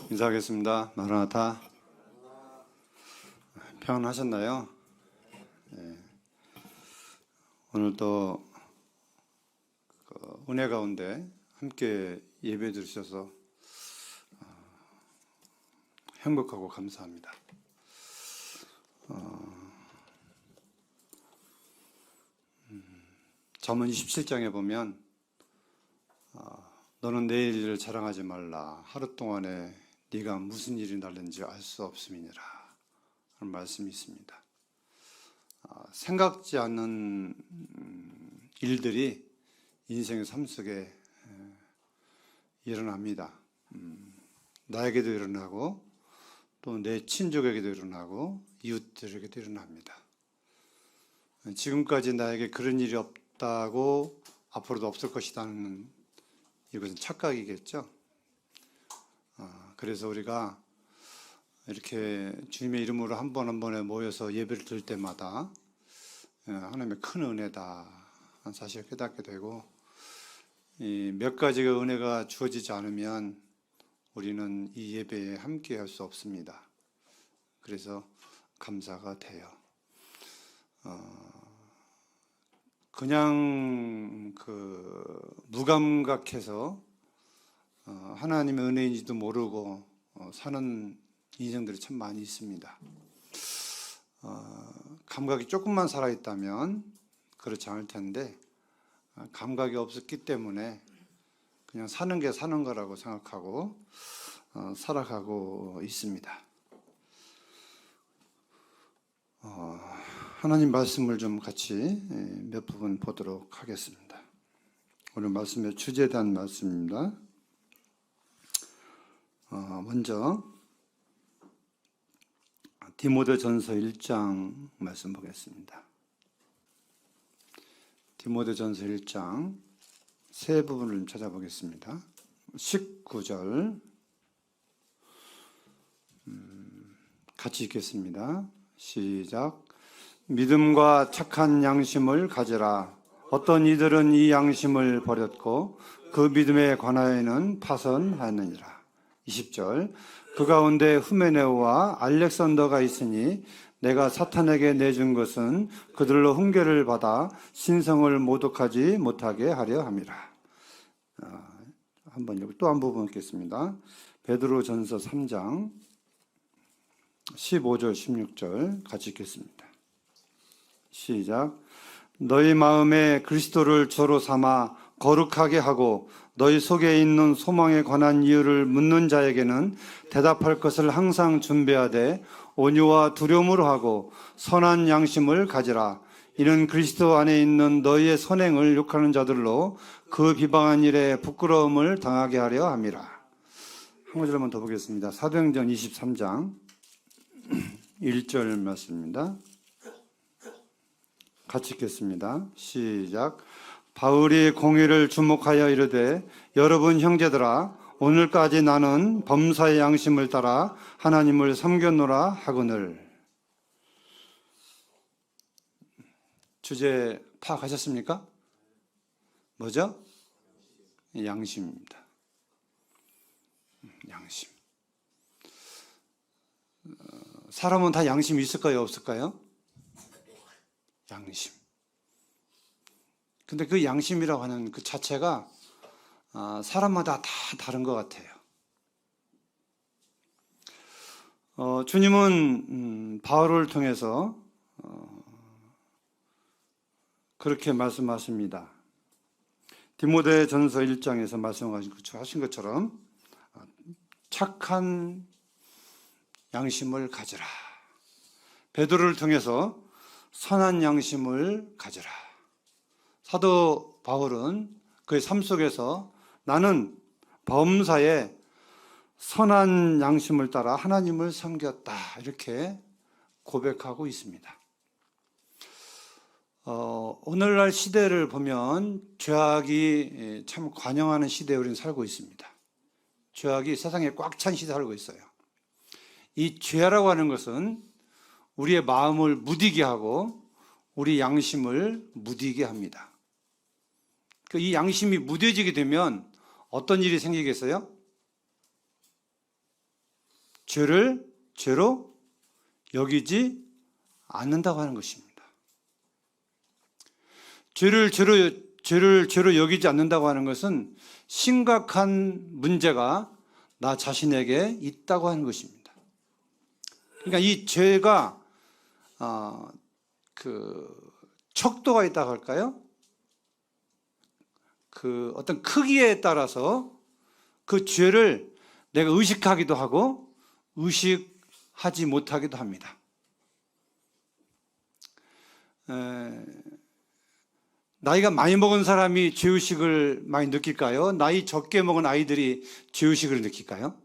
인사하겠습니다. 마라나타. 평안하셨나요? 네. 오늘 또 은혜 가운데 함께 예배 드리셔서 행복하고 감사합니다. 잠언 27장에 보면 너는 내일 일을 자랑하지 말라. 하루 동안에 네가 무슨 일이 날는지 알 수 없음이니라 하는 말씀이 있습니다. 생각지 않는 일들이 인생의 삶 속에 일어납니다. 나에게도 일어나고 또 내 친족에게도 일어나고 이웃들에게도 일어납니다. 지금까지 나에게 그런 일이 없다고 앞으로도 없을 것이라는 이것은 착각이겠죠. 그래서 우리가 이렇게 주님의 이름으로 한 번 한 번에 모여서 예배를 드릴 때마다 하나님의 큰 은혜다 하는 사실을 깨닫게 되고, 이 몇 가지가 은혜가 주어지지 않으면 우리는 이 예배에 함께 할 수 없습니다. 그래서 감사가 돼요. 그냥 무감각해서 하나님의 은혜인지도 모르고 사는 인생들이 참 많이 있습니다. 감각이 조금만 살아있다면 그렇지 않을 텐데, 감각이 없었기 때문에 그냥 사는 게 사는 거라고 생각하고 살아가고 있습니다. 하나님 말씀을 좀 같이 몇 부분 보도록 하겠습니다. 오늘 말씀의 주제에 대한 말씀입니다. 먼저 디모데전서 1장 말씀 보겠습니다. 디모데전서 1장 세 부분을 좀 찾아보겠습니다. 19절 같이 읽겠습니다. 시작. 믿음과 착한 양심을 가지라. 어떤 이들은 이 양심을 버렸고 그 믿음에 관하여는 파선하였느니라. 20절. 그 가운데 후메네오와 알렉산더가 있으니 내가 사탄에게 내준 것은 그들로 훈계를 받아 신성을 모독하지 못하게 하려 함이라. 한번 또 한 부분 읽겠습니다. 베드로전서 3장 15절 16절 같이 읽겠습니다. 시작. 너희 마음에 그리스도를 저로 삼아 거룩하게 하고 너희 속에 있는 소망에 관한 이유를 묻는 자에게는 대답할 것을 항상 준비하되 온유와 두려움으로 하고 선한 양심을 가지라. 이는 그리스도 안에 있는 너희의 선행을 욕하는 자들로 그 비방한 일에 부끄러움을 당하게 하려 함이라. 한 구절만 더 보겠습니다. 사도행전 23장 1절 말씀입니다. 같이 읽겠습니다. 시작. 바울이 공의를 주목하여 이르되 여러분 형제들아, 오늘까지 나는 범사의 양심을 따라 하나님을 섬겼노라 하거늘. 주제 파악하셨습니까? 뭐죠? 양심입니다. 양심. 사람은 다 양심이 있을까요? 없을까요? 양심. 근데 그 양심이라고 하는 그 자체가 사람마다 다 다른 것 같아요. 주님은 바울을 통해서 그렇게 말씀하십니다. 디모데전서 1장에서 말씀하신 것처럼 착한 양심을 가지라. 베드로를 통해서 선한 양심을 가지라. 사도 바울은 그의 삶 속에서 나는 범사에 선한 양심을 따라 하나님을 섬겼다, 이렇게 고백하고 있습니다. 오늘날 시대를 보면 죄악이 참 관영하는 시대에 우리는 살고 있습니다. 죄악이 세상에 꽉 찬 시대에 살고 있어요. 이 죄라고 하는 것은 우리의 마음을 무디게 하고 우리 양심을 무디게 합니다. 이 양심이 무뎌지게 되면 어떤 일이 생기겠어요? 죄를 죄로 여기지 않는다고 하는 것입니다. 죄를 죄로 여기지 않는다고 하는 것은 심각한 문제가 나 자신에게 있다고 하는 것입니다. 그러니까 이 죄가 척도가 있다고 할까요? 어떤 크기에 따라서 그 죄를 내가 의식하기도 하고 의식하지 못하기도 합니다. 나이가 많이 먹은 사람이 죄의식을 많이 느낄까요? 나이 적게 먹은 아이들이 죄의식을 느낄까요?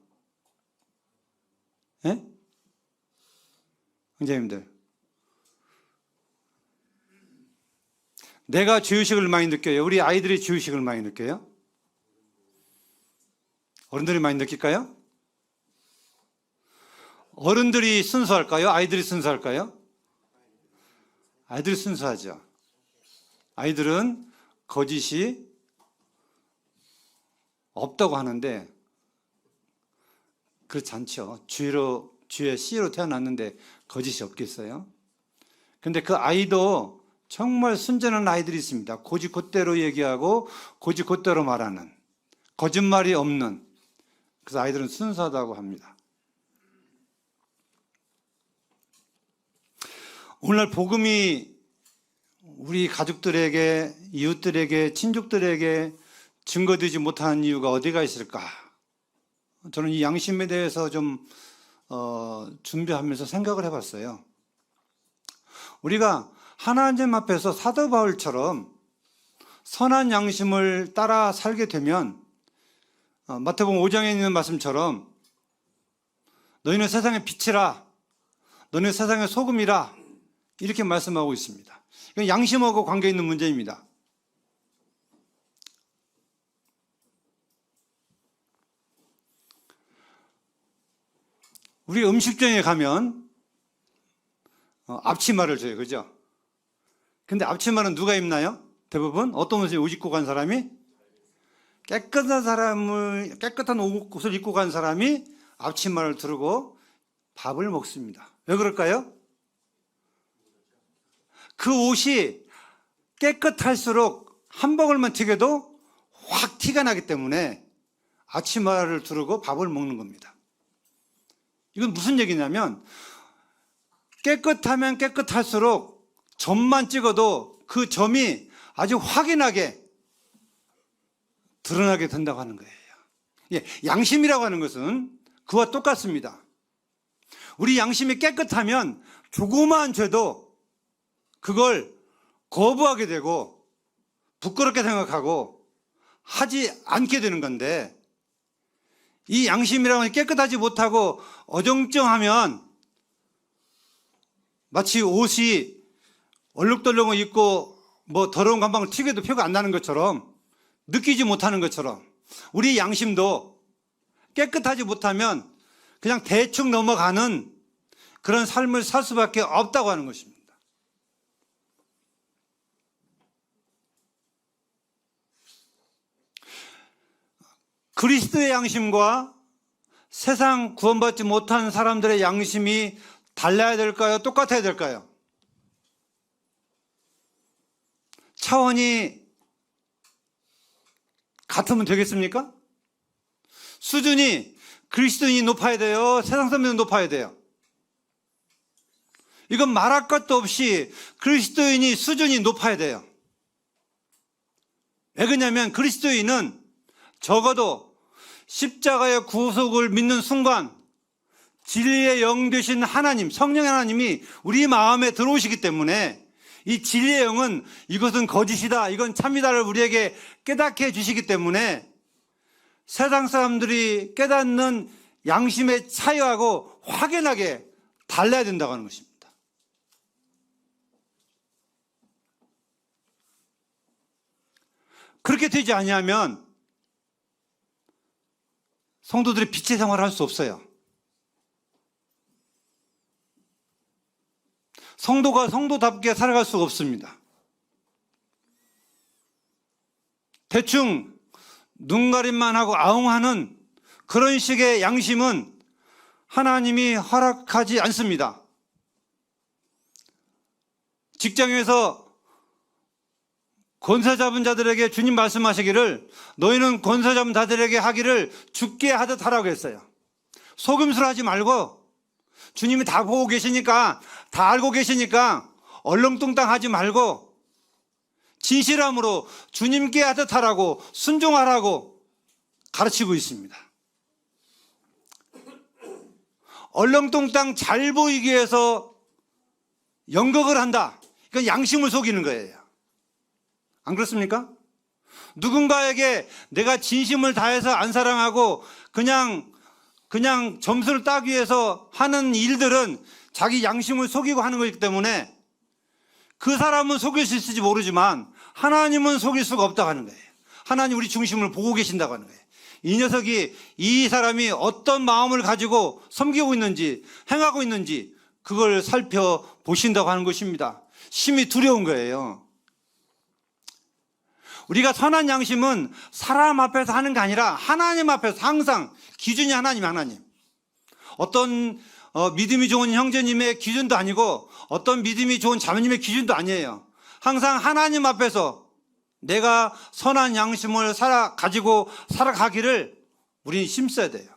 예? 형제님들, 내가 죄의식을 많이 느껴요? 우리 아이들이 죄의식을 많이 느껴요? 어른들이 많이 느낄까요? 어른들이 순수할까요? 아이들이 순수할까요? 아이들이 순수하죠. 아이들은 거짓이 없다고 하는데 그렇지 않죠. 죄의 씨로 태어났는데 거짓이 없겠어요? 근데 그 아이도 정말 순전한 아이들이 있습니다. 곧대로 얘기하고 곧대로 말하는, 거짓말이 없는, 그래서 아이들은 순수하다고 합니다. 오늘날 복음이 우리 가족들에게, 이웃들에게, 친족들에게 증거되지 못하는 이유가 어디가 있을까? 저는 이 양심에 대해서 좀 준비하면서 생각을 해봤어요. 우리가 하나님 앞에서 사도 바울처럼 선한 양심을 따라 살게 되면 마태복음 5장에 있는 말씀처럼 너희는 세상의 빛이라, 너희는 세상의 소금이라 이렇게 말씀하고 있습니다. 이건 양심하고 관계 있는 문제입니다. 우리 음식점에 가면 앞치마를 줘요, 그죠? 근데 앞치마는 누가 입나요? 대부분 어떤 옷을 입고 간 사람이? 깨끗한 옷을 입고 간 사람이 앞치마를 두르고 밥을 먹습니다. 왜 그럴까요? 그 옷이 깨끗할수록 한 방울만 튀겨도 확 티가 나기 때문에 앞치마를 두르고 밥을 먹는 겁니다. 이건 무슨 얘기냐면 깨끗하면 깨끗할수록 점만 찍어도 그 점이 아주 확연하게 드러나게 된다고 하는 거예요. 예, 양심이라고 하는 것은 그와 똑같습니다. 우리 양심이 깨끗하면 조그마한 죄도 그걸 거부하게 되고 부끄럽게 생각하고 하지 않게 되는 건데, 이 양심이라고 하는 게 깨끗하지 못하고 어정쩡하면 마치 옷이 얼룩덜룩을 입고 더러운 감방을 튀겨도 표가 안 나는 것처럼, 느끼지 못하는 것처럼 우리 양심도 깨끗하지 못하면 그냥 대충 넘어가는 그런 삶을 살 수밖에 없다고 하는 것입니다. 그리스도의 양심과 세상 구원받지 못한 사람들의 양심이 달라야 될까요? 똑같아야 될까요? 차원이 같으면 되겠습니까? 수준이 그리스도인이 높아야 돼요? 세상 사람들이 높아야 돼요? 이건 말할 것도 없이 그리스도인이 수준이 높아야 돼요. 왜 그러냐면 그리스도인은 적어도 십자가의 구속을 믿는 순간 진리의 영 되신 하나님, 성령 하나님이 우리 마음에 들어오시기 때문에 이 진리의 영은 이것은 거짓이다, 이건 참이다를 우리에게 깨닫게 해주시기 때문에 세상 사람들이 깨닫는 양심의 차이하고 확연하게 달라야 된다고 하는 것입니다. 그렇게 되지 아니하면 성도들이 빛의 생활을 할 수 없어요. 성도가 성도답게 살아갈 수가 없습니다. 대충 눈가림만 하고 아웅하는 그런 식의 양심은 하나님이 허락하지 않습니다. 직장에서 권세 잡은 자들에게 주님 말씀하시기를 너희는 권세 잡은 자들에게 하기를 죽게 하듯 하라고 했어요. 속임수를 하지 말고 주님이 다 보고 계시니까, 다 알고 계시니까 얼렁뚱땅 하지 말고 진실함으로 주님께 하듯 하라고, 순종하라고 가르치고 있습니다. 얼렁뚱땅 잘 보이기 위해서 연극을 한다. 그건 양심을 속이는 거예요. 안 그렇습니까? 누군가에게 내가 진심을 다해서 안 사랑하고 그냥 점수를 따기 위해서 하는 일들은 자기 양심을 속이고 하는 거기 때문에 그 사람은 속일 수 있을지 모르지만 하나님은 속일 수가 없다고 하는 거예요. 하나님 우리 중심을 보고 계신다고 하는 거예요. 이 녀석이, 이 사람이 어떤 마음을 가지고 섬기고 있는지, 행하고 있는지 그걸 살펴보신다고 하는 것입니다. 심히 두려운 거예요. 우리가 선한 양심은 사람 앞에서 하는 게 아니라 하나님 앞에서 항상 기준이 하나님. 어떤 믿음이 좋은 형제님의 기준도 아니고 어떤 믿음이 좋은 자매님의 기준도 아니에요. 항상 하나님 앞에서 내가 선한 양심을 가지고 살아가기를 우리는 힘써야 돼요.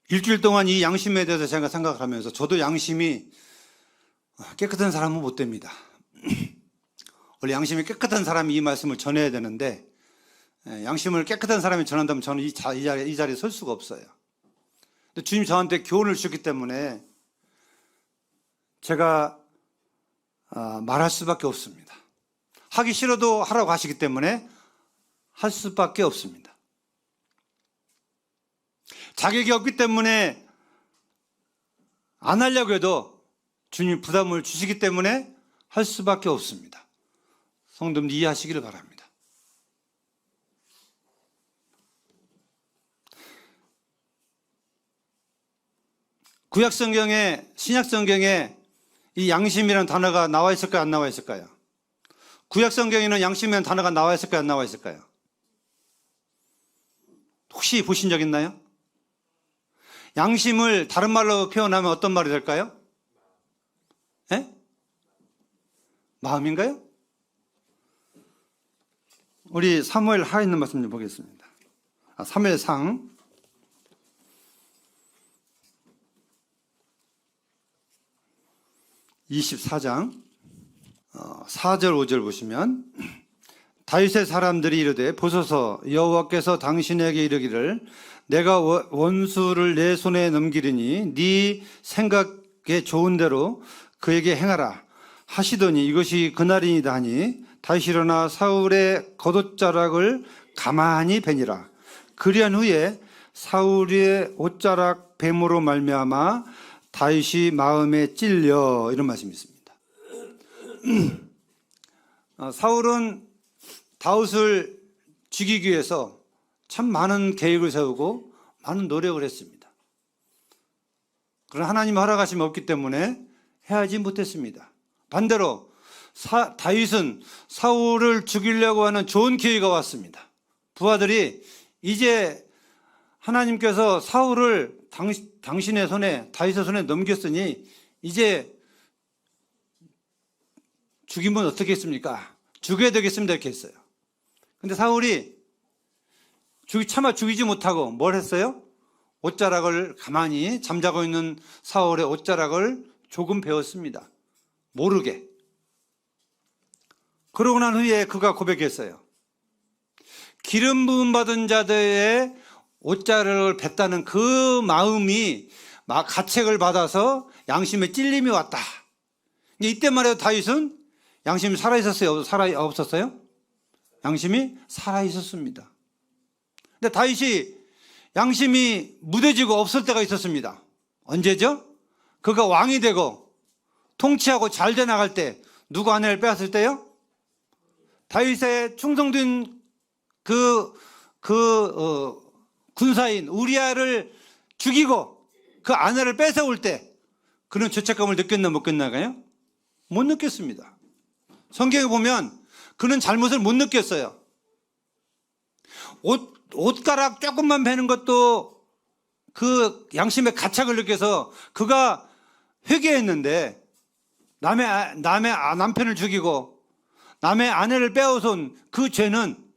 일주일 동안 이 양심에 대해서 제가 생각을 하면서 저도 양심이 깨끗한 사람은 못 됩니다. 원래 양심이 깨끗한 사람이 이 말씀을 전해야 되는데 양심을 깨끗한 사람이 전한다면 저는 이 자리에 설 수가 없어요. 근데 주님 저한테 교훈을 주셨기 때문에 제가 말할 수밖에 없습니다. 하기 싫어도 하라고 하시기 때문에 할 수밖에 없습니다. 자격이 없기 때문에 안 하려고 해도 주님 부담을 주시기 때문에 할 수밖에 없습니다. 성도님들 이해하시기를 바랍니다. 구약성경에, 신약성경에 이 양심이라는 단어가 나와 있을까요? 안 나와 있을까요? 구약성경에는 양심이라는 단어가 나와 있을까요? 안 나와 있을까요? 혹시 보신 적 있나요? 양심을 다른 말로 표현하면 어떤 말이 될까요? 예? 마음인가요? 우리 사무엘 하에 있는 말씀 좀 보겠습니다. 사무엘상 24장 4절 5절 보시면 다윗의 사람들이 이르되 보소서 여호와께서 당신에게 이르기를 내가 원수를 내 손에 넘기리니 네 생각에 좋은 대로 그에게 행하라 하시더니 이것이 그날이니이다 하니 다윗이 일어나 사울의 겉옷자락을 가만히 베니라. 그리한 후에 사울의 옷자락 뱀으로 말미암아 다윗이 마음에 찔려, 이런 말씀이 있습니다. 사울은 다윗을 죽이기 위해서 참 많은 계획을 세우고 많은 노력을 했습니다. 그러나 하나님 허락하심이 없기 때문에 해하지 못했습니다. 반대로 다윗은 사울을 죽이려고 하는 좋은 기회가 왔습니다. 부하들이 이제 하나님께서 사울을 당신의 손에, 다윗의 손에 넘겼으니 이제 죽이면 어떻게 했습니까? 죽여야 되겠습니다, 이렇게 했어요. 근데 사울이 차마 죽이지 못하고 뭘 했어요? 옷자락을, 가만히 잠자고 있는 사울의 옷자락을 조금 베었습니다. 모르게. 그러고 난 후에 그가 고백했어요. 기름 부음 받은 자들의 옷자락을 뱉다는 그 마음이 가책을 받아서 양심에 찔림이 왔다. 이때만 해도 다윗은 양심이 살아있었어요? 없었어요? 양심이 살아있었습니다. 근데 다윗이 양심이 무뎌지고 없을 때가 있었습니다. 언제죠? 그가 왕이 되고 통치하고 잘 돼 나갈 때, 누구 아내를 빼앗을 때요? 다윗의 충성된 군사인 우리아를 죽이고 그 아내를 뺏어올 때, 그런 죄책감을 느꼈나 못 느꼈나요? 못 느꼈습니다. 성경에 보면 그는 잘못을 못 느꼈어요. 옷가락 조금만 베는 것도 그 양심의 가책을 느껴서 그가 회개했는데, 남의 남편을 죽이고 남의 아내를 빼앗은 그 죄는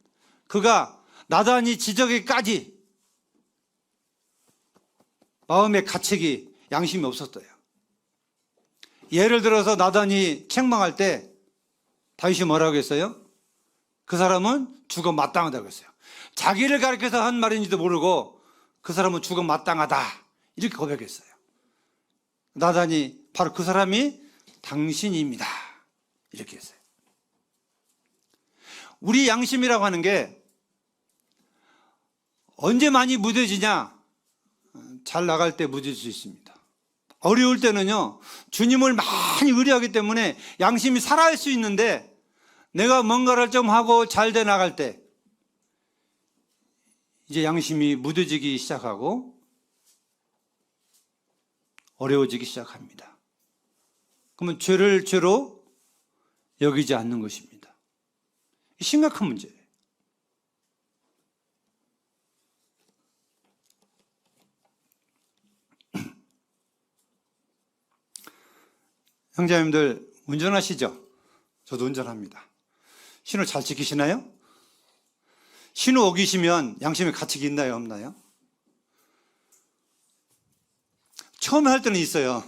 그가 나단이 지적에까지 마음의 가책이, 양심이 없었어요. 예를 들어서 나단이 책망할 때 다윗이 뭐라고 했어요? 그 사람은 죽어 마땅하다고 했어요. 자기를 가리켜서 한 말인지도 모르고 그 사람은 죽어 마땅하다 이렇게 고백했어요. 나단이 바로 그 사람이 당신입니다 이렇게 했어요. 우리 양심이라고 하는 게 언제 많이 무뎌지냐? 잘 나갈 때 무뎌질 수 있습니다. 어려울 때는요, 주님을 많이 의뢰하기 때문에 양심이 살아날 수 있는데, 내가 뭔가를 좀 하고 잘 돼 나갈 때 이제 양심이 무뎌지기 시작하고 어려워지기 시작합니다. 그러면 죄를 죄로 여기지 않는 것입니다. 심각한 문제예요. 형제님들 운전하시죠? 저도 운전합니다. 신호 잘 지키시나요? 신호 어기시면 양심의 가책이 있나요, 없나요? 처음에 할 때는 있어요.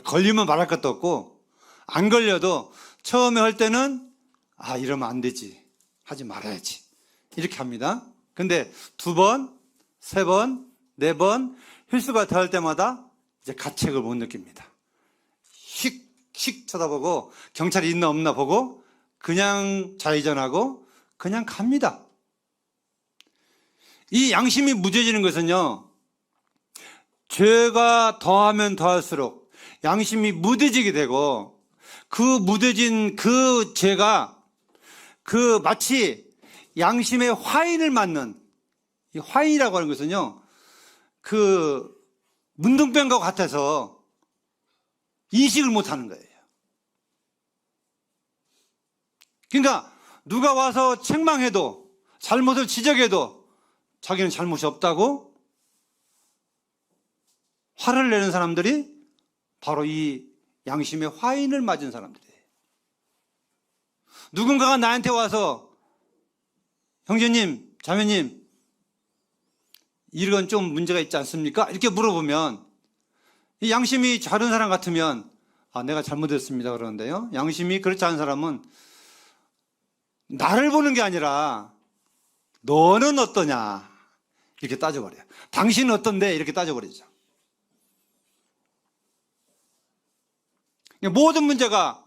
걸리면 말할 것도 없고, 안 걸려도 처음에 할 때는 이러면 안 되지, 하지 말아야지 이렇게 합니다. 근데 2번, 3번, 4번 횟수가 더할 때마다 이제 가책을 못 느낍니다. 휙 쳐다보고 경찰이 있나 없나 보고 그냥 좌회전하고 그냥 갑니다. 이 양심이 무뎌지는 것은요, 죄가 더하면 더할수록 양심이 무뎌지게 되고, 그 무뎌진 그 죄가 마치 양심의 화인을 맞는, 이 화인이라고 하는 것은요, 그 문둥병과 같아서 인식을 못하는 거예요. 그러니까 누가 와서 책망해도, 잘못을 지적해도 자기는 잘못이 없다고 화를 내는 사람들이 바로 이 양심의 화인을 맞은 사람들이에요. 누군가가 나한테 와서 형제님, 자매님, 이건 좀 문제가 있지 않습니까? 이렇게 물어보면, 이 양심이 다른 사람 같으면 내가 잘못했습니다 그러는데요, 양심이 그렇지 않은 사람은 나를 보는 게 아니라 너는 어떠냐 이렇게 따져버려요. 당신은 어떤데 이렇게 따져버리죠. 모든 문제가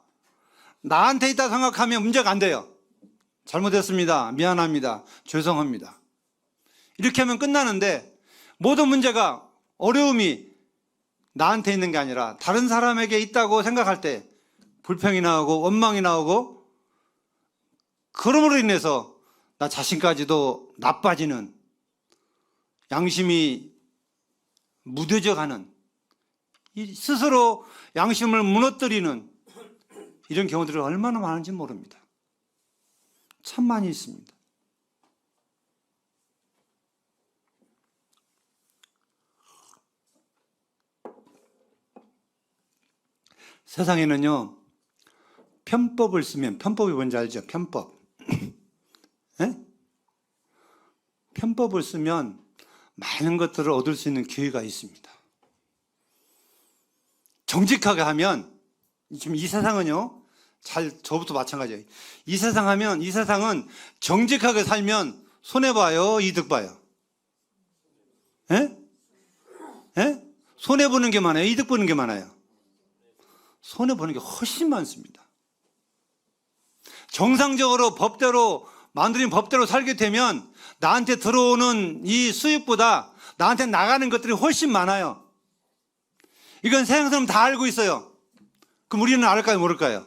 나한테 있다 생각하면 문제가 안 돼요. 잘못했습니다, 미안합니다, 죄송합니다 이렇게 하면 끝나는데, 모든 문제가, 어려움이 나한테 있는 게 아니라 다른 사람에게 있다고 생각할 때 불평이 나오고 원망이 나오고, 그러므로 인해서 나 자신까지도 나빠지는, 양심이 무뎌져가는, 스스로 양심을 무너뜨리는 이런 경우들이 얼마나 많은지 모릅니다. 참 많이 있습니다. 세상에는요, 편법을 쓰면, 편법이 뭔지 알죠? 편법. 네? 편법을 쓰면 많은 것들을 얻을 수 있는 기회가 있습니다. 정직하게 하면, 지금 이 세상은요, 저부터 마찬가지예요. 이 세상은 정직하게 살면 손해봐요, 이득봐요? 예? 예? 손해보는 게 많아요, 이득 보는 게 많아요? 손해보는 게 훨씬 많습니다. 정상적으로 법대로, 만들어진 법대로 살게 되면 나한테 들어오는 이 수입보다 나한테 나가는 것들이 훨씬 많아요. 이건 세상 사람 다 알고 있어요. 그럼 우리는 알까요, 모를까요?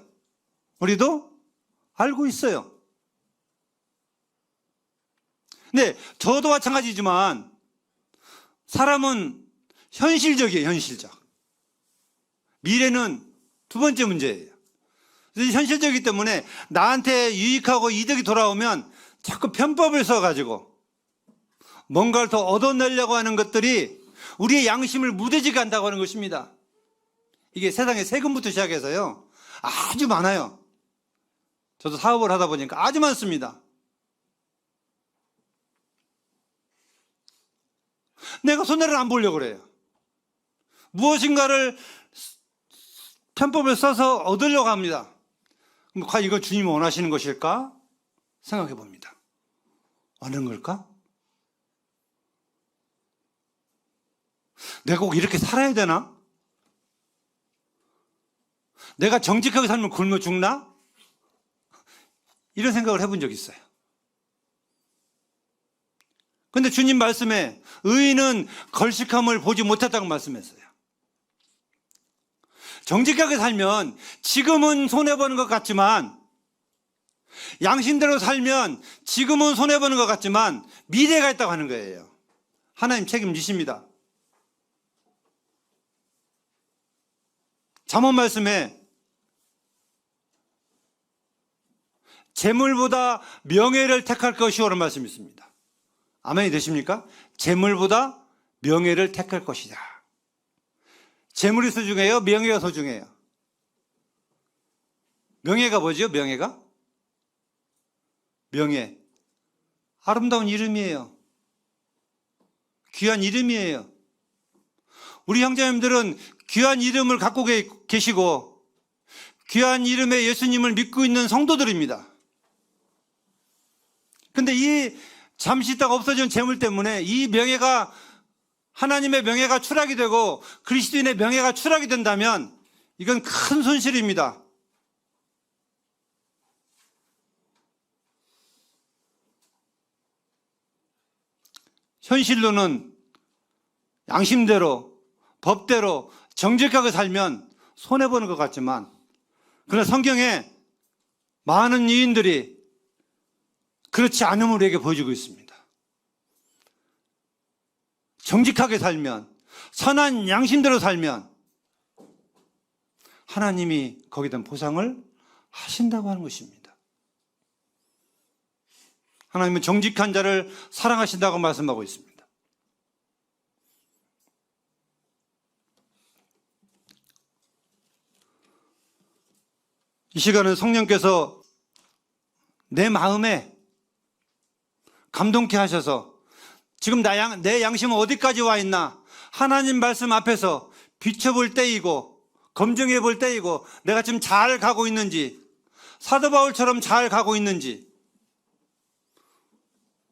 우리도 알고 있어요. 근데 저도 마찬가지지만, 사람은 현실적이에요, 현실적. 미래는 두 번째 문제예요. 그래서 현실적이기 때문에 나한테 유익하고 이득이 돌아오면 자꾸 편법을 써가지고 뭔가를 더 얻어내려고 하는 것들이 우리의 양심을 무뎌지게 한다고 하는 것입니다. 이게 세상에 세금부터 시작해서요, 아주 많아요. 저도 사업을 하다 보니까 아주 많습니다. 내가 손해를 안 보려고 그래요. 무엇인가를 편법을 써서 얻으려고 합니다. 그럼 과연 이거 주님이 원하시는 것일까? 생각해 봅니다. 어느 걸까? 내가 꼭 이렇게 살아야 되나? 내가 정직하게 살면 굶어 죽나? 이런 생각을 해본 적이 있어요. 근데 주님 말씀에 의인은 걸식함을 보지 못했다고 말씀했어요. 정직하게 살면 지금은 손해보는 것 같지만, 양심대로 살면 지금은 손해보는 것 같지만 미래가 있다고 하는 거예요. 하나님 책임지십니다. 잠언 말씀에 재물보다 명예를 택할 것이오라는 말씀이 있습니다. 아멘이 되십니까? 재물보다 명예를 택할 것이다. 재물이 소중해요? 명예가 소중해요? 명예가 뭐죠? 명예가? 명예. 아름다운 이름이에요. 귀한 이름이에요. 우리 형제님들은 귀한 이름을 갖고 계시고 귀한 이름의 예수님을 믿고 있는 성도들입니다. 근데 이 잠시 있다가 없어지는 재물 때문에 이 명예가, 하나님의 명예가 추락이 되고 그리스도인의 명예가 추락이 된다면 이건 큰 손실입니다. 현실로는 양심대로, 법대로 정직하게 살면 손해보는 것 같지만, 그러나 성경에 많은 이인들이 그렇지 않음을 우리에게 보여주고 있습니다. 정직하게 살면, 선한 양심대로 살면 하나님이 거기에 대한 보상을 하신다고 하는 것입니다. 하나님은 정직한 자를 사랑하신다고 말씀하고 있습니다. 이 시간은 성령께서 내 마음에 감동케 하셔서 지금 내 양심은 어디까지 와 있나, 하나님 말씀 앞에서 비춰볼 때이고 검증해 볼 때이고, 내가 지금 잘 가고 있는지, 사도 바울처럼 잘 가고 있는지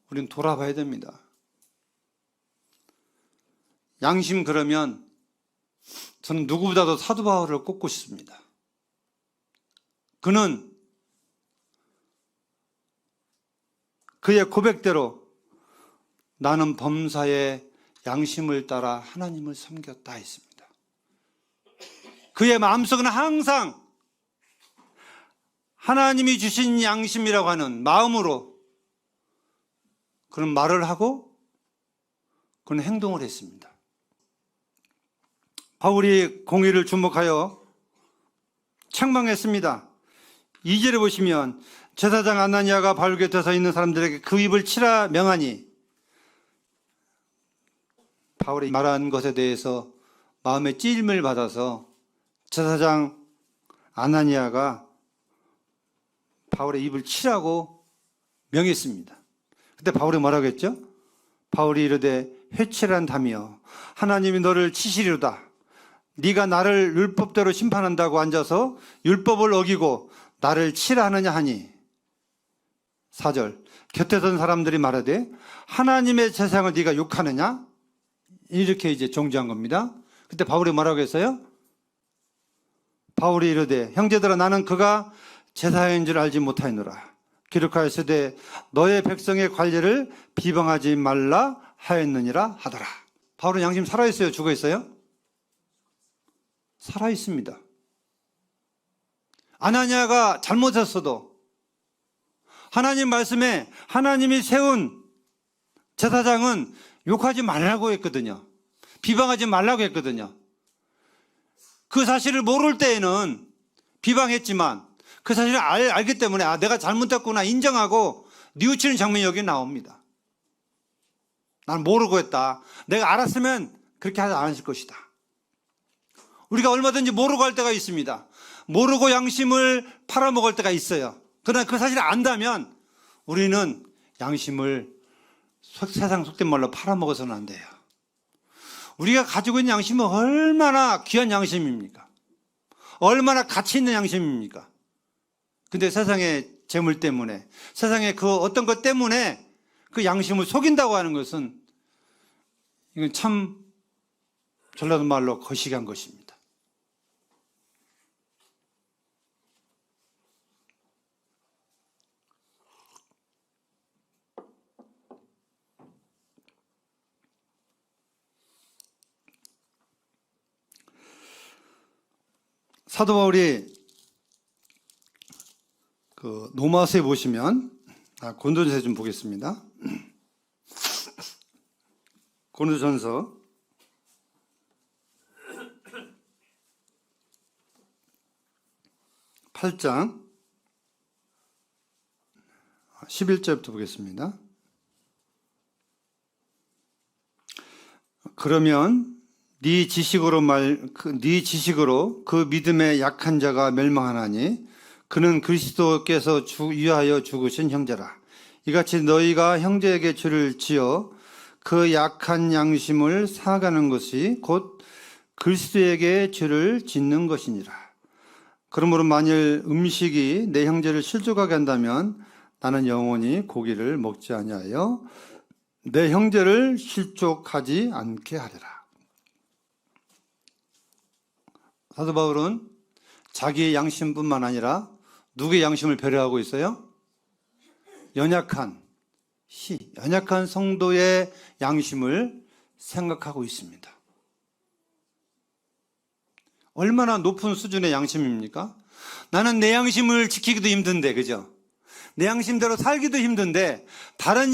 우리는 돌아봐야 됩니다. 양심, 그러면 저는 누구보다도 사도 바울을 꼽고 싶습니다. 그는 그의 고백대로 나는 범사의 양심을 따라 하나님을 섬겼다 했습니다. 그의 마음속은 항상 하나님이 주신 양심이라고 하는 마음으로 그는 말을 하고 그는 행동을 했습니다. 바울이 공의를 주목하여 책망했습니다. 2절에 보시면 제사장 아나니아가 바울 곁에 서 있는 사람들에게 그 입을 치라 명하니, 바울이 말한 것에 대해서 마음에 찔림을 받아서 제사장 아나니아가 바울의 입을 치라고 명했습니다. 그때 바울이 뭐라고 했죠? 바울이 이르되 회칠한다며 하나님이 너를 치시리로다. 네가 나를 율법대로 심판한다고 앉아서 율법을 어기고 나를 치라 하느냐 하니. 4절, 곁에 선 사람들이 말하되 하나님의 제사장을 네가 욕하느냐? 이렇게 이제 정죄한 겁니다. 그때 바울이 뭐라고 했어요? 바울이 이르되 형제들아 나는 그가 제사장인 줄 알지 못하였노라. 기록하였으되 너의 백성의 관리를 비방하지 말라 하였느니라 하더라. 바울은 양심 살아있어요? 죽어있어요? 살아있습니다. 아나니아가 잘못했어도 하나님 말씀에 하나님이 세운 제사장은 욕하지 말라고 했거든요. 비방하지 말라고 했거든요. 그 사실을 모를 때에는 비방했지만 그 사실을 알기 때문에 내가 잘못했구나 인정하고 뉘우치는 장면이 여기 나옵니다. 난 모르고 했다. 내가 알았으면 그렇게 하지 않았을 것이다. 우리가 얼마든지 모르고 할 때가 있습니다. 모르고 양심을 팔아먹을 때가 있어요. 그러나 그 사실을 안다면 우리는 양심을 세상 속된 말로 팔아먹어서는 안 돼요. 우리가 가지고 있는 양심은 얼마나 귀한 양심입니까? 얼마나 가치 있는 양심입니까? 근데 세상의 재물 때문에, 세상의 그 어떤 것 때문에 그 양심을 속인다고 하는 것은 이건 참 전라도 말로 거시기한 것입니다. 사도 바울이 그 로마서에 보시면 고린도전서 좀 보겠습니다. 고린도전서 8장 11절부터 보겠습니다. 그러면 네 지식으로 그 믿음의 약한 자가 멸망하나니 그는 그리스도께서 위하여 죽으신 형제라. 이같이 너희가 형제에게 죄를 지어 그 약한 양심을 사가는 것이 곧 그리스도에게 죄를 짓는 것이니라. 그러므로 만일 음식이 내 형제를 실족하게 한다면 나는 영원히 고기를 먹지 아니하여 내 형제를 실족하지 않게 하리라. 사도 바울은 자기의 양심뿐만 아니라 누구의 양심을 배려하고 있어요? 연약한 성도의 양심을 생각하고 있습니다. 얼마나 높은 수준의 양심입니까? 나는 내 양심을 지키기도 힘든데, 그죠? 내 양심대로 살기도 힘든데 다른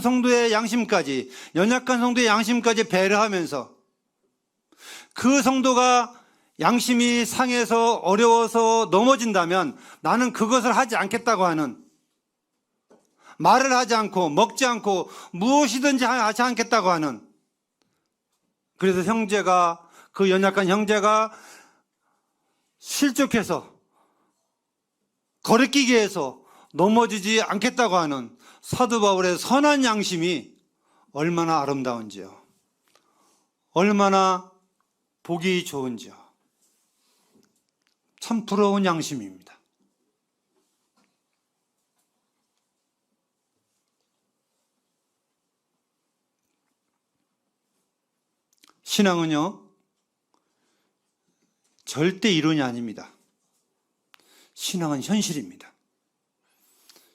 성도의 양심까지, 연약한 성도의 양심까지 배려하면서 그 성도가 양심이 상해서 어려워서 넘어진다면 나는 그것을 하지 않겠다고 하는, 말을 하지 않고 먹지 않고 무엇이든지 하지 않겠다고 하는, 그래서 그 연약한 형제가 실족해서 거리끼게 해서 넘어지지 않겠다고 하는 사도 바울의 선한 양심이 얼마나 아름다운지요. 얼마나 보기 좋은지요. 참 부러운 양심입니다. 신앙은요, 절대 이론이 아닙니다. 신앙은 현실입니다.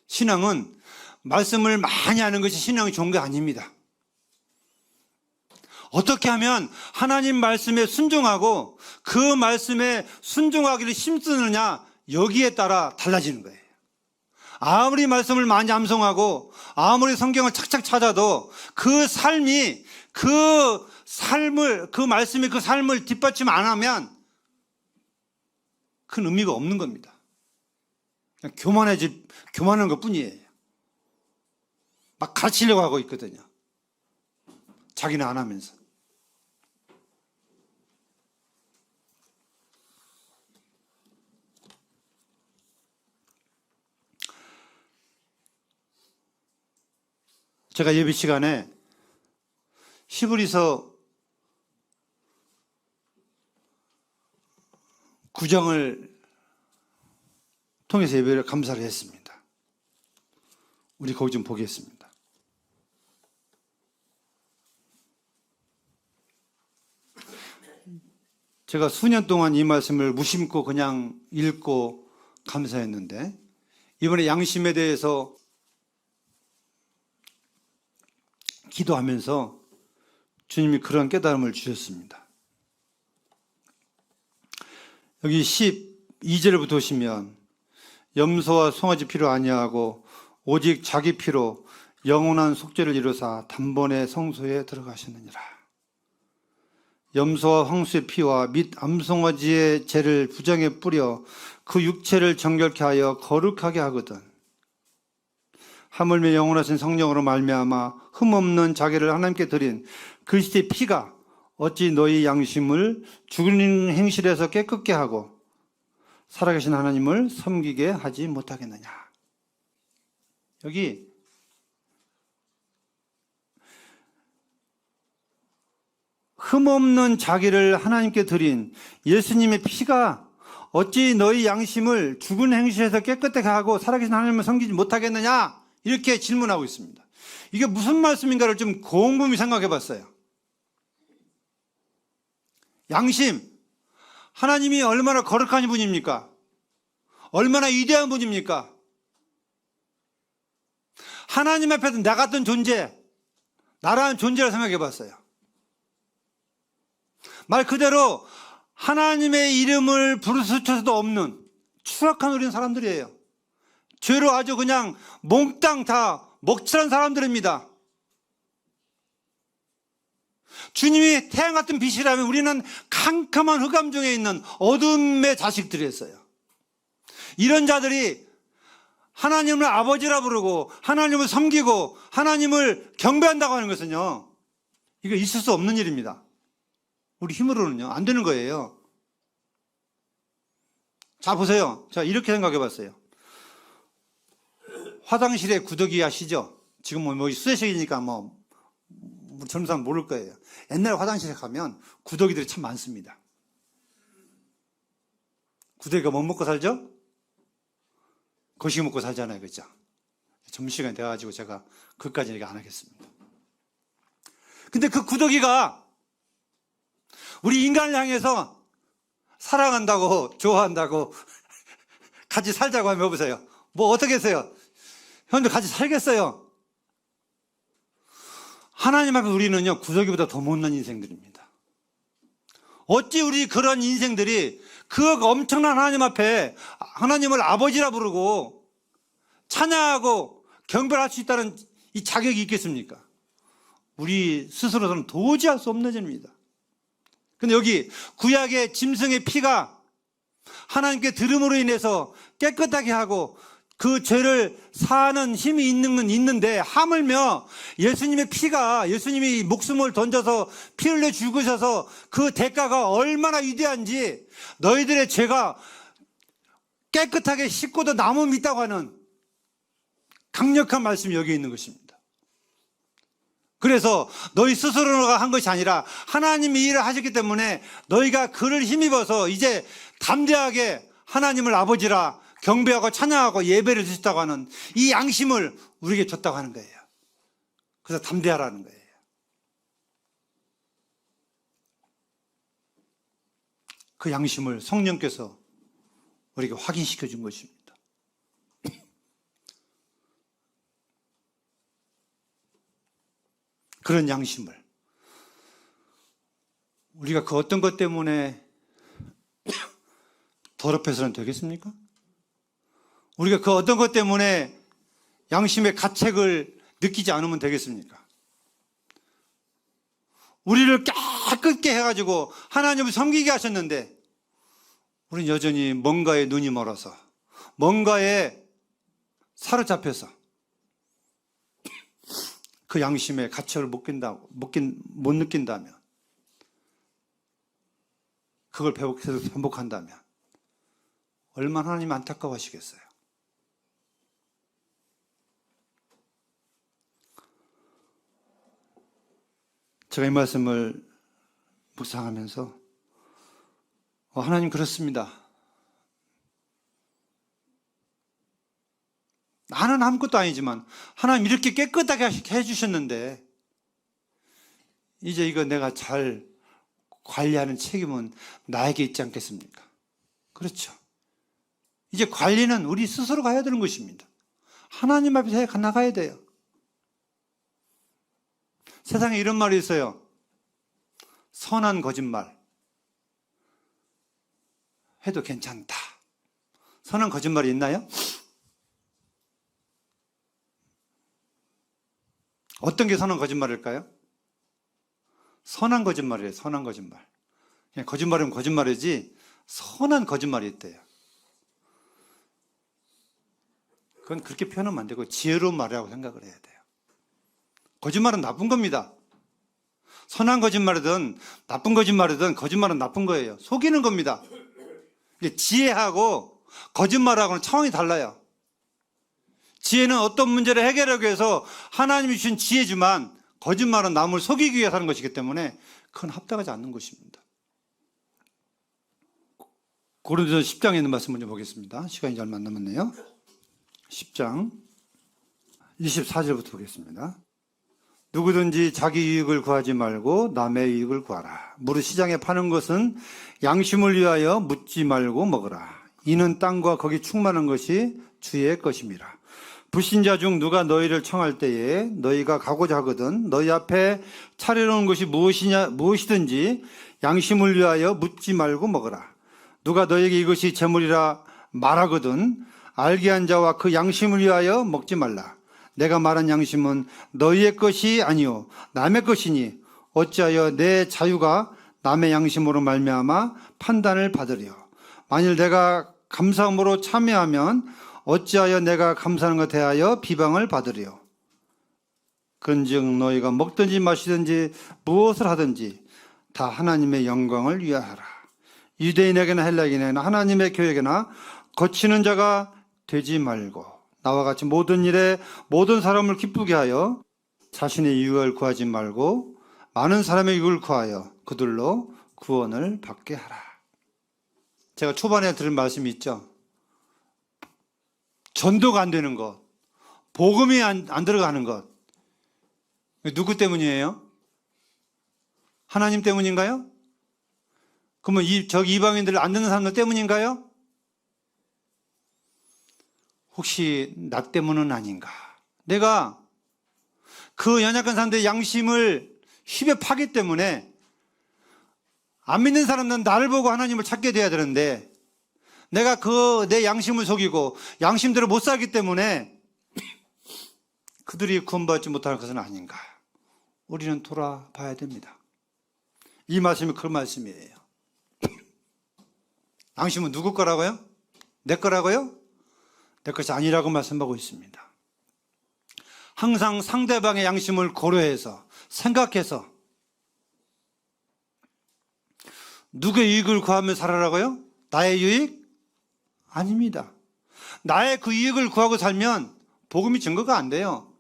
신앙은 말씀을 많이 하는 것이 신앙이 좋은 게 아닙니다. 어떻게 하면 하나님 말씀에 순종하고 그 말씀에 순종하기를 힘쓰느냐, 여기에 따라 달라지는 거예요. 아무리 말씀을 많이 암송하고 아무리 성경을 착착 찾아도 그 말씀이 그 삶을 뒷받침 안 하면 큰 의미가 없는 겁니다. 그냥 교만한 것 뿐이에요. 막 가르치려고 하고 있거든요. 자기는 안 하면서. 제가 예배 시간에 히브리서 9장을 통해서 예배를 감사를 했습니다. 우리 거기 좀 보겠습니다. 제가 수년 동안 이 말씀을 무심코 그냥 읽고 감사했는데 이번에 양심에 대해서 기도하면서 주님이 그런 깨달음을 주셨습니다. 여기 12절부터 보시면 염소와 송아지 피로 아니하고 오직 자기 피로 영원한 속죄를 이루사 단번에 성소에 들어가셨느니라. 염소와 황소의 피와 및 암송아지의 죄를 부정에 뿌려 그 육체를 정결케 하여 거룩하게 하거든. 하물며 영원하신 성령으로 말미암아 흠없는 자기를 하나님께 드린 그리스도의 피가 어찌 너희 양심을 죽은 행실에서 깨끗게 하고 살아계신 하나님을 섬기게 하지 못하겠느냐. 여기 흠없는 자기를 하나님께 드린 예수님의 피가 어찌 너희 양심을 죽은 행실에서 깨끗하게 하고 살아계신 하나님을 섬기지 못하겠느냐, 이렇게 질문하고 있습니다. 이게 무슨 말씀인가를 좀 곰곰이 생각해 봤어요. 양심, 하나님이 얼마나 거룩한 분입니까? 얼마나 위대한 분입니까? 하나님 앞에서 나 같은 존재, 나라는 존재를 생각해 봤어요. 말 그대로 하나님의 이름을 부르스쳐서도 없는 추악한 우리는 사람들이에요. 죄로 아주 그냥 몽땅 다 먹칠한 사람들입니다. 주님이 태양 같은 빛이라면 우리는 캄캄한 흑암 중에 있는 어둠의 자식들이었어요. 이런 자들이 하나님을 아버지라 부르고 하나님을 섬기고 하나님을 경배한다고 하는 것은요, 이거 있을 수 없는 일입니다. 우리 힘으로는요 안 되는 거예요. 자, 보세요. 자, 이렇게 생각해 봤어요. 화장실에 구더기 아시죠? 지금 뭐 수세식이니까 젊은 사람 모를 거예요. 옛날 화장실에 가면 구더기들이 참 많습니다. 구더기가 뭐 먹고 살죠? 거시기 먹고 살잖아요. 그죠? 점심시간이 돼가지고 제가 그것까지 얘기 안 하겠습니다. 근데 그 구더기가 우리 인간을 향해서 사랑한다고, 좋아한다고, 같이 살자고 하면 여보세요. 뭐 어떻게 했어요? 형들 같이 살겠어요? 하나님 앞에 우리는요, 구더기보다 더 못난 인생들입니다. 어찌 우리 그런 인생들이 그 엄청난 하나님 앞에 하나님을 아버지라 부르고 찬양하고 경배할 수 있다는 이 자격이 있겠습니까? 우리 스스로서는 도저히 할 수 없는 일입니다. 근데 여기 구약의 짐승의 피가 하나님께 들음으로 인해서 깨끗하게 하고 그 죄를 사하는 힘이 있는 건 있는데, 하물며 예수님의 피가, 예수님이 목숨을 던져서 피 흘려 죽으셔서 그 대가가 얼마나 위대한지 너희들의 죄가 깨끗하게 씻고도 남음이 있다고 하는 강력한 말씀이 여기 있는 것입니다. 그래서 너희 스스로가 한 것이 아니라 하나님이 일을 하셨기 때문에 너희가 그를 힘입어서 이제 담대하게 하나님을 아버지라 경배하고 찬양하고 예배를 드렸다고 하는 이 양심을 우리에게 줬다고 하는 거예요. 그래서 담대하라는 거예요. 그 양심을 성령께서 우리에게 확인시켜 준 것입니다. 그런 양심을 우리가 그 어떤 것 때문에 더럽혀서는 되겠습니까? 우리가 그 어떤 것 때문에 양심의 가책을 느끼지 않으면 되겠습니까? 우리를 깨끗게 해가지고 하나님을 섬기게 하셨는데 우리는 여전히 뭔가에 눈이 멀어서 뭔가에 사로잡혀서 그 양심의 가책을 못 느낀다면, 그걸 계속 반복한다면 얼마나 하나님 안타까워하시겠어요. 제가 이 말씀을 묵상하면서 하나님 그렇습니다. 나는 아무것도 아니지만 하나님 이렇게 깨끗하게 해주셨는데 이제 이거 내가 잘 관리하는 책임은 나에게 있지 않겠습니까? 그렇죠. 이제 관리는 우리 스스로가 해야 되는 것입니다. 하나님 앞에서 해 나가야 돼요. 세상에 이런 말이 있어요. 선한 거짓말 해도 괜찮다. 선한 거짓말이 있나요? 어떤 게 선한 거짓말일까요? 선한 거짓말이에요. 선한 거짓말. 그냥 거짓말이면 거짓말이지 선한 거짓말이 있대요. 그건 그렇게 표현하면 안 되고 지혜로운 말이라고 생각을 해야 돼요. 거짓말은 나쁜 겁니다. 선한 거짓말이든 나쁜 거짓말이든 거짓말은 나쁜 거예요. 속이는 겁니다. 지혜하고 거짓말하고는 차원이 달라요. 지혜는 어떤 문제를 해결하기 위해서 하나님이 주신 지혜지만 거짓말은 남을 속이기 위해서 하는 것이기 때문에 그건 합당하지 않는 것입니다. 고린도서 10장에 있는 말씀 먼저 보겠습니다. 시간이 얼마 안 남았네요. 10장 24절부터 보겠습니다. 누구든지 자기 이익을 구하지 말고 남의 이익을 구하라. 무릇 시장에 파는 것은 양심을 위하여 묻지 말고 먹으라. 이는 땅과 거기 충만한 것이 주의 것임이라. 불신자 중 누가 너희를 청할 때에 너희가 가고자 하거든 너희 앞에 차려놓은 것이 무엇이든지 양심을 위하여 묻지 말고 먹으라. 누가 너희에게 이것이 재물이라 말하거든 알게 한 자와 그 양심을 위하여 먹지 말라. 내가 말한 양심은 너희의 것이 아니요 남의 것이니 어찌하여 내 자유가 남의 양심으로 말미암아 판단을 받으리요. 만일 내가 감사함으로 참여하면 어찌하여 내가 감사하는 것에 대하여 비방을 받으리요. 그런즉 너희가 먹든지 마시든지 무엇을 하든지 다 하나님의 영광을 위하여라. 유대인에게나 헬라인에게나 하나님의 교회에게나 거치는 자가 되지 말고 나와 같이 모든 일에 모든 사람을 기쁘게 하여 자신의 유익을 구하지 말고 많은 사람의 유익을 구하여 그들로 구원을 받게 하라. 제가 초반에 들은 말씀이 있죠. 전도가 안 되는 것, 복음이 안 들어가는 것. 누구 때문이에요? 하나님 때문인가요? 그러면 저기 이방인들 안 듣는 사람들 때문인가요? 혹시 나 때문은 아닌가? 내가 그 연약한 사람들의 양심을 휘벼 파기 때문에 안 믿는 사람들은 나를 보고 하나님을 찾게 돼야 되는데 내가 내 양심을 속이고 양심대로 못 살기 때문에 그들이 구원받지 못하는 것은 아닌가? 우리는 돌아봐야 됩니다. 이 말씀이 그 말씀이에요. 양심은 누구 거라고요? 내 거라고요? 내 것이 아니라고 말씀하고 있습니다. 항상 상대방의 양심을 고려해서 생각해서 누구의 이익을 구하며 살아라고요? 나의 유익? 아닙니다. 나의 그 이익을 구하고 살면 복음이 증거가 안 돼요.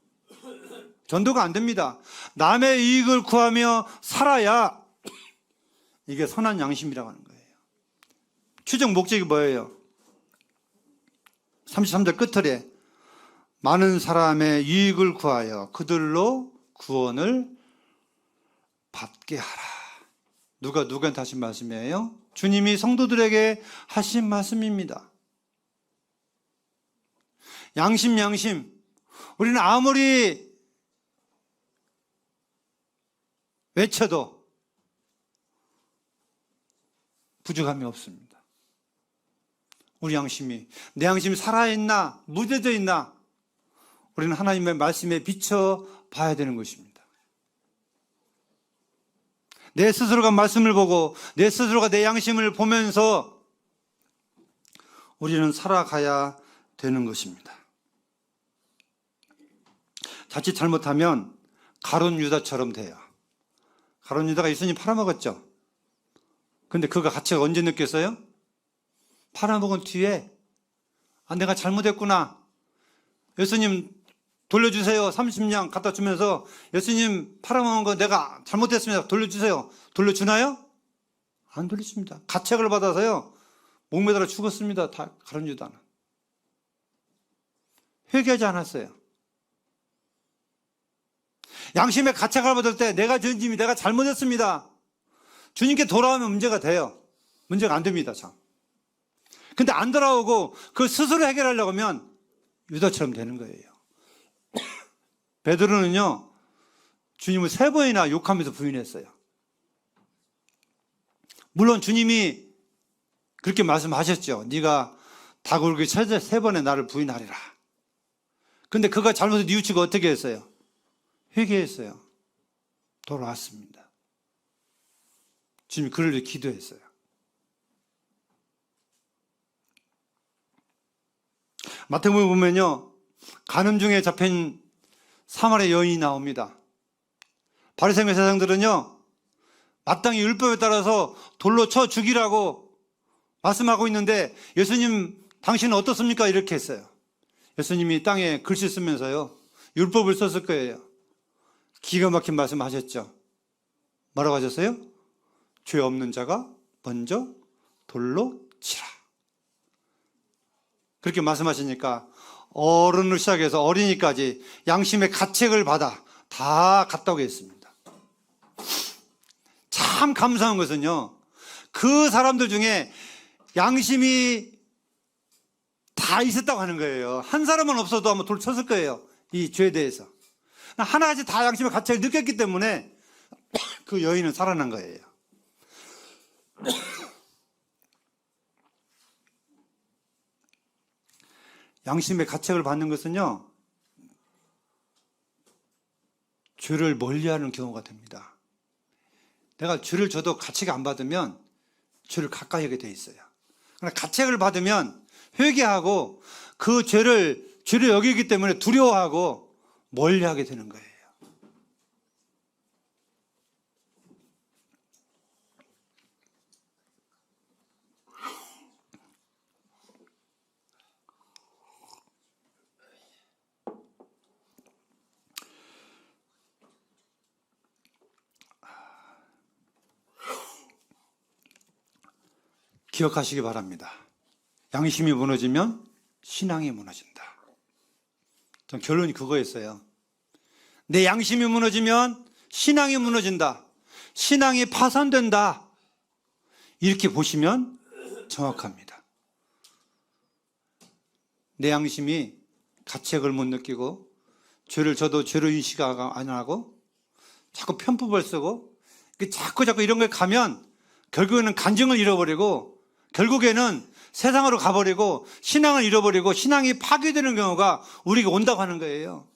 전도가 안 됩니다. 남의 이익을 구하며 살아야 이게 선한 양심이라고 하는 거예요. 최종 목적이 뭐예요? 33절 끝절에 많은 사람의 이익을 구하여 그들로 구원을 받게 하라. 누가 누구한테 하신 말씀이에요? 주님이 성도들에게 하신 말씀입니다. 양심. 우리는 아무리 외쳐도 부족함이 없습니다. 우리 양심이, 내 양심이 살아있나 무뎌져 있나 우리는 하나님의 말씀에 비춰 봐야 되는 것입니다. 내 스스로가 말씀을 보고 내 스스로가 내 양심을 보면서 우리는 살아가야 되는 것입니다. 자칫 잘못하면 가룟 유다처럼 돼요. 가룟 유다가 예수님 팔아먹었죠. 근데 그가 가치가 언제 느꼈어요? 팔아먹은 뒤에 내가 잘못했구나. 예수님 돌려주세요. 30냥 갖다 주면서 예수님 팔아먹은 거 내가 잘못했습니다. 돌려주세요. 돌려주나요? 안 돌려줍니다. 가책을 받아서요. 목매달아 죽었습니다. 다 가룟 유다는. 회개하지 않았어요. 양심의 가책을 받을 때 내가 죄인임이 내가 잘못했습니다. 주님께 돌아오면 문제가 돼요. 문제가 안 됩니다. 참. 근데 안 돌아오고 그 스스로 해결하려고 하면 유다처럼 되는 거예요. 베드로는요, 주님을 3번이나 욕하면서 부인했어요. 물론 주님이 그렇게 말씀하셨죠. 네가 다굴기 3번에 나를 부인하리라. 근데 그가 잘못해서 뉘우치고 어떻게 했어요? 회개했어요. 돌아왔습니다. 주님이 그를 위해 기도했어요. 마태복음 보면요, 간음 중에 잡힌 사마리아 여인이 나옵니다. 바리새인과 세상들은요, 마땅히 율법에 따라서 돌로 쳐 죽이라고 말씀하고 있는데, 예수님 당신은 어떻습니까? 이렇게 했어요. 예수님이 땅에 글씨 쓰면서요, 율법을 썼을 거예요. 기가 막힌 말씀 하셨죠. 뭐라고 하셨어요? 죄 없는 자가 먼저 돌로 치라. 그렇게 말씀하시니까 어른을 시작해서 어린이까지 양심의 가책을 받아 다 갔다고 했습니다. 참 감사한 것은요, 그 사람들 중에 양심이 다 있었다고 하는 거예요. 한 사람은 없어도 아마 돌 쳤을 거예요, 이 죄에 대해서. 하나같이 다 양심의 가책을 느꼈기 때문에 그 여인은 살아난 거예요. 양심의 가책을 받는 것은요, 죄를 멀리하는 경우가 됩니다. 내가 죄를 져도 가책 안 받으면 죄를 가까이 하게 돼 있어요. 그러나 가책을 받으면 회개하고 그 죄를 여기기 때문에 두려워하고 멀리하게 되는 거예요. 기억하시기 바랍니다. 양심이 무너지면 신앙이 무너진다. 전 결론이 그거였어요. 내 양심이 무너지면 신앙이 무너진다. 신앙이 파산된다. 이렇게 보시면 정확합니다. 내 양심이 가책을 못 느끼고 죄를 져도 죄로 인식 안 하고 자꾸 편법을 쓰고 자꾸 이런 거에 가면 결국에는 간증을 잃어버리고 결국에는 세상으로 가버리고 신앙을 잃어버리고 신앙이 파괴되는 경우가 우리에게 온다고 하는 거예요.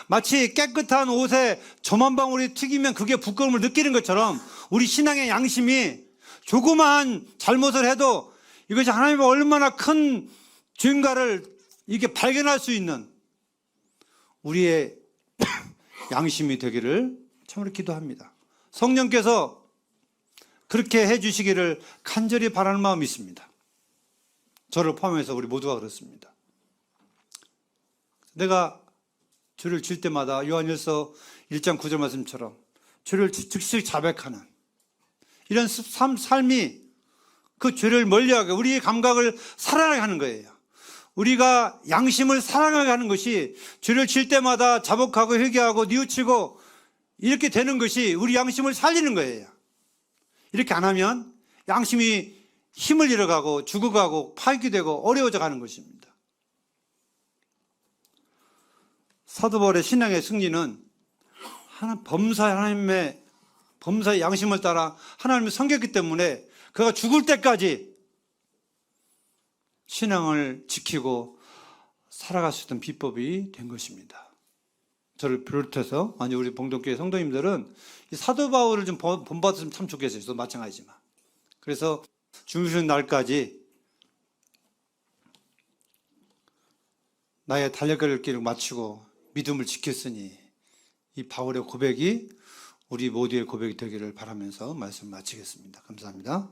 마치 깨끗한 옷에 점 한 방울이 튀기면 그게 부끄러움을 느끼는 것처럼 우리 신앙의 양심이 조그마한 잘못을 해도 이것이 하나님의 얼마나 큰 죄인가를 이렇게 발견할 수 있는 우리의 양심이 되기를 참으로 기도합니다. 성령께서 그렇게 해주시기를 간절히 바라는 마음이 있습니다. 저를 포함해서 우리 모두가 그렇습니다. 내가 죄를 질 때마다 요한일서 1장 9절 말씀처럼 죄를 즉시 자백하는 이런 삶이 그 죄를 멀리하게 우리의 감각을 살아나게 하는 거예요. 우리가 양심을 사랑하게 하는 것이 죄를 질 때마다 자복하고 회개하고 뉘우치고 이렇게 되는 것이 우리 양심을 살리는 거예요. 이렇게 안 하면 양심이 힘을 잃어가고 죽어가고 파괴되고 어려워져 가는 것입니다. 사도 바울의 신앙의 승리는 하나님의 범사의 양심을 따라 하나님을 섬겼기 때문에 그가 죽을 때까지 신앙을 지키고 살아갈 수 있던 비법이 된 것입니다. 저를 비롯해서 우리 봉동교회 성도님들은 이 사도 바울을 좀 본받았으면 참 좋겠어요. 저도 마찬가지지만. 그래서 죽으시는 날까지 나의 달려갈 길을 마치고 믿음을 지켰으니 이 바울의 고백이 우리 모두의 고백이 되기를 바라면서 말씀 마치겠습니다. 감사합니다.